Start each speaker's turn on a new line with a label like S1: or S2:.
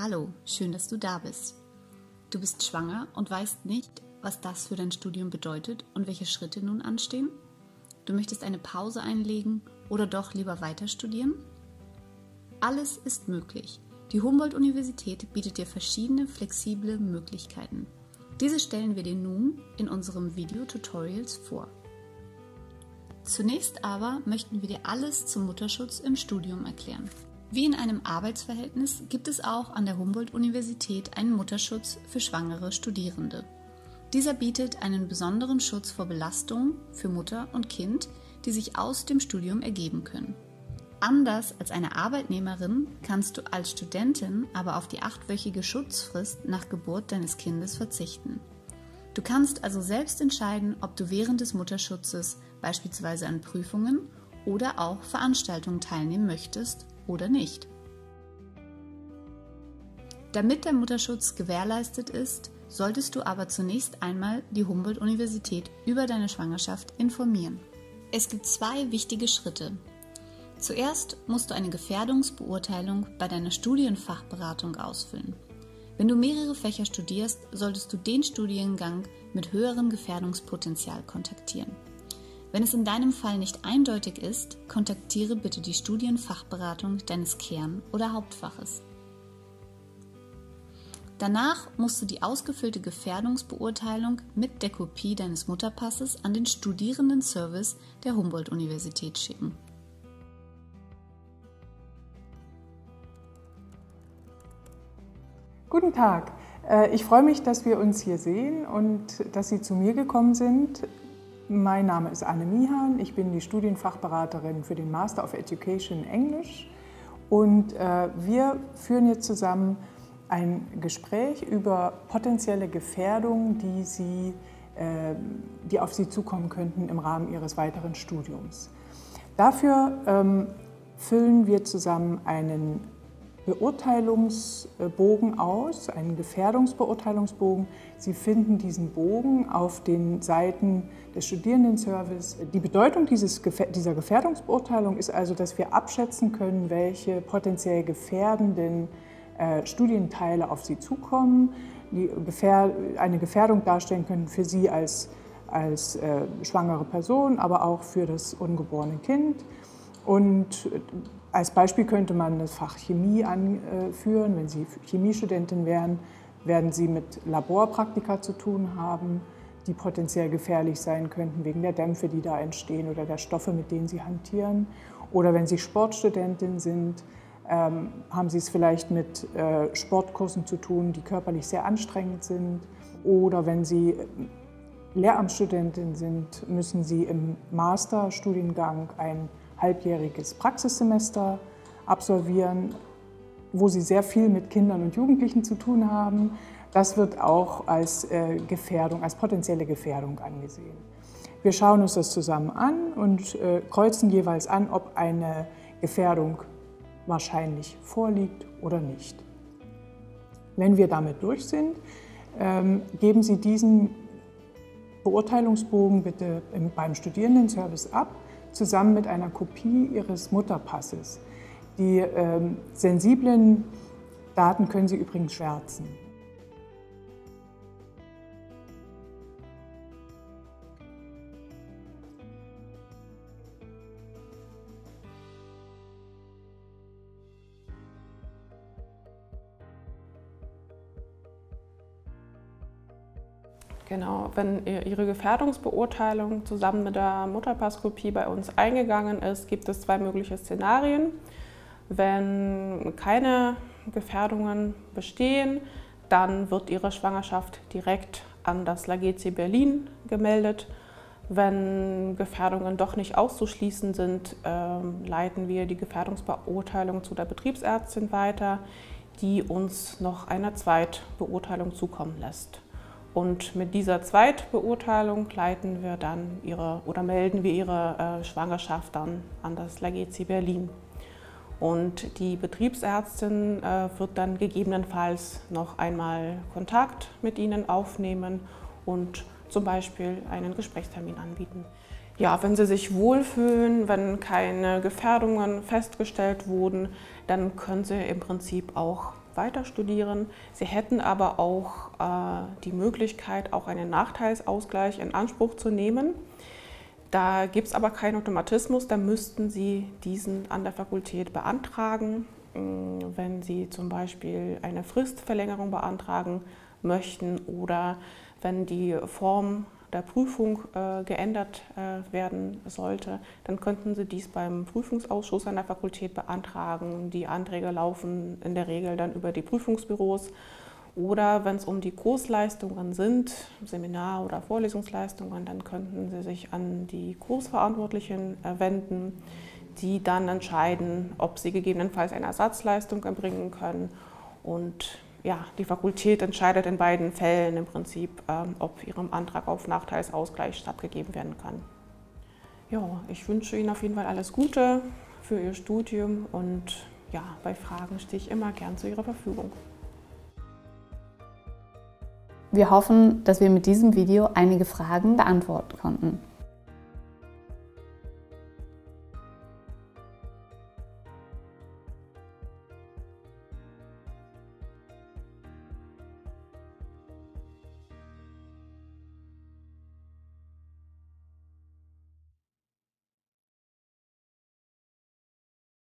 S1: Hallo, schön, dass du da bist. Du bist schwanger und weißt nicht, was das für dein Studium bedeutet und welche Schritte nun anstehen? Du möchtest eine Pause einlegen oder doch lieber weiter studieren? Alles ist möglich. Die Humboldt-Universität bietet dir verschiedene flexible Möglichkeiten. Diese stellen wir dir nun in unserem Video-Tutorials vor. Zunächst aber möchten wir dir alles zum Mutterschutz im Studium erklären. Wie in einem Arbeitsverhältnis gibt es auch an der Humboldt-Universität einen Mutterschutz für schwangere Studierende. Dieser bietet einen besonderen Schutz vor Belastungen für Mutter und Kind, die sich aus dem Studium ergeben können. Anders als eine Arbeitnehmerin kannst du als Studentin aber auf die 8-wöchige Schutzfrist nach Geburt deines Kindes verzichten. Du kannst also selbst entscheiden, ob du während des Mutterschutzes beispielsweise an Prüfungen oder auch Veranstaltungen teilnehmen möchtest oder nicht. Damit der Mutterschutz gewährleistet ist, solltest du aber zunächst einmal die Humboldt-Universität über deine Schwangerschaft informieren. Es gibt 2 wichtige Schritte. Zuerst musst du eine Gefährdungsbeurteilung bei deiner Studienfachberatung ausfüllen. Wenn du mehrere Fächer studierst, solltest du den Studiengang mit höherem Gefährdungspotenzial kontaktieren. Wenn es in deinem Fall nicht eindeutig ist, kontaktiere bitte die Studienfachberatung deines Kern- oder Hauptfaches. Danach musst du die ausgefüllte Gefährdungsbeurteilung mit der Kopie deines Mutterpasses an den Studierendenservice der Humboldt-Universität schicken.
S2: Guten Tag, ich freue mich, dass wir uns hier sehen und dass Sie zu mir gekommen sind. Mein Name ist Anne Mihan, ich bin die Studienfachberaterin für den Master of Education in Englisch und wir führen jetzt zusammen ein Gespräch über potenzielle Gefährdungen, die auf Sie zukommen könnten im Rahmen Ihres weiteren Studiums. Dafür füllen wir zusammen einen Beurteilungsbogen aus, einen Gefährdungsbeurteilungsbogen. Sie finden diesen Bogen auf den Seiten des Studierendenservice. Die Bedeutung dieser Gefährdungsbeurteilung ist also, dass wir abschätzen können, welche potenziell gefährdenden Studienteile auf Sie zukommen, die eine Gefährdung darstellen können für Sie als schwangere Person, aber auch für das ungeborene Kind. Und als Beispiel könnte man das Fach Chemie anführen. Wenn Sie Chemiestudentin wären, werden Sie mit Laborpraktika zu tun haben, die potenziell gefährlich sein könnten wegen der Dämpfe, die da entstehen oder der Stoffe, mit denen Sie hantieren. Oder wenn Sie Sportstudentin sind, haben Sie es vielleicht mit Sportkursen zu tun, die körperlich sehr anstrengend sind. Oder wenn Sie Lehramtsstudentin sind, müssen Sie im Masterstudiengang ein halbjähriges Praxissemester absolvieren, wo Sie sehr viel mit Kindern und Jugendlichen zu tun haben. Das wird auch als Gefährdung, als potenzielle Gefährdung angesehen. Wir schauen uns das zusammen an und kreuzen jeweils an, ob eine Gefährdung wahrscheinlich vorliegt oder nicht. Wenn wir damit durch sind, geben Sie diesen Beurteilungsbogen bitte beim Studierendenservice ab, zusammen mit einer Kopie Ihres Mutterpasses. Die sensiblen Daten können Sie übrigens schwärzen.
S3: Genau, wenn Ihre Gefährdungsbeurteilung zusammen mit der Mutterpasskopie bei uns eingegangen ist, gibt es 2 mögliche Szenarien. Wenn keine Gefährdungen bestehen, dann wird Ihre Schwangerschaft direkt an das LAGECI Berlin gemeldet. Wenn Gefährdungen doch nicht auszuschließen sind, leiten wir die Gefährdungsbeurteilung zu der Betriebsärztin weiter, die uns noch eine Zweitbeurteilung zukommen lässt. Und mit dieser Zweitbeurteilung melden wir Ihre Schwangerschaft dann an das LAGECI Berlin. Und die Betriebsärztin wird dann gegebenenfalls noch einmal Kontakt mit Ihnen aufnehmen und zum Beispiel einen Gesprächstermin anbieten. Ja, wenn Sie sich wohlfühlen, wenn keine Gefährdungen festgestellt wurden, dann können Sie im Prinzip auch weiter studieren. Sie hätten aber auch die Möglichkeit, auch einen Nachteilsausgleich in Anspruch zu nehmen. Da gibt es aber keinen Automatismus, da müssten Sie diesen an der Fakultät beantragen. Wenn Sie zum Beispiel eine Fristverlängerung beantragen möchten oder wenn die Form der Prüfung geändert werden sollte, dann könnten Sie dies beim Prüfungsausschuss an der Fakultät beantragen. Die Anträge laufen in der Regel dann über die Prüfungsbüros. Oder wenn es um die Kursleistungen sind, Seminar- oder Vorlesungsleistungen, dann könnten Sie sich an die Kursverantwortlichen wenden, die dann entscheiden, ob Sie gegebenenfalls eine Ersatzleistung erbringen können. Und ja, die Fakultät entscheidet in beiden Fällen im Prinzip, ob Ihrem Antrag auf Nachteilsausgleich stattgegeben werden kann. Ja, ich wünsche Ihnen auf jeden Fall alles Gute für Ihr Studium und ja, bei Fragen stehe ich immer gern zu Ihrer Verfügung.
S1: Wir hoffen, dass wir mit diesem Video einige Fragen beantworten konnten.